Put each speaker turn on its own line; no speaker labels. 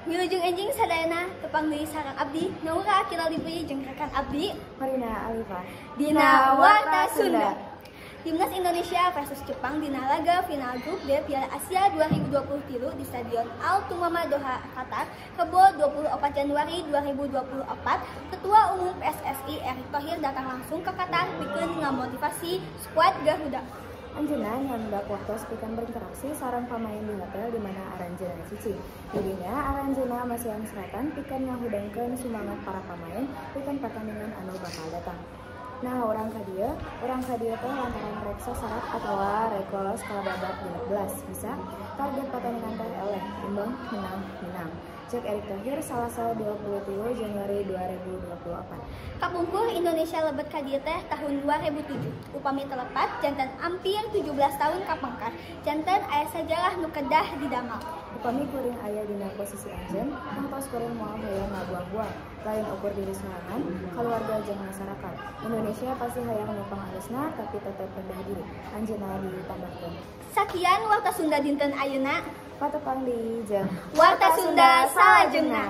Wilujeng enjing sadayana tepang deui sareng abdi Naura Kira Lipuy jeung rekan abdi
Marina Alifa
dina Warta Sunda. Timnas Indonesia versus Jepang dina laga final grup D Piala Asia 2023 di Stadion Al Tumama Doha, Qatar, Rebo 24 Januari 2024. Ketua Umum PSSI Erick Thohir datang langsung ke Qatar pikeun ngamotivasi skuad Garuda.
Anjeunna nyandak waktos pikeun berinteraksi sareng pamain di hotel di mana aranjeunna Cici. Jadinya aranjeunna Masihan Selatan pikeun ngahudengkeun sumangat para pamain pikeun pertandingan anu bakal datang. Nah, orang kadia teh lantaran rek sasarat atawa rek lolos ka babak 16 bisa target pertandingan teh eleh imbang menang. Cek Erick Thohir Salasa 23 Januari 2024.
Kapungkur Indonesia lebet ka dieu teh tahun 2007. Upami telepat janten ampir 17 tahun kapengkar. Janten aya sajalah nu kedah didamel.
Upami kuring aya dina posisi anjeun, tangtos kuring moal hayang ngabuang-buang. Lain ukur diri sorangan, keluarga jeung masyarakat. Indonesia pasti hayang numpang alusna tapi tetep rendah diri. Anjeunna ditambahkeun.
Sakian Warta Sunda dinten ayeuna.
Patepang di jeung
Warta Sunda salajengna.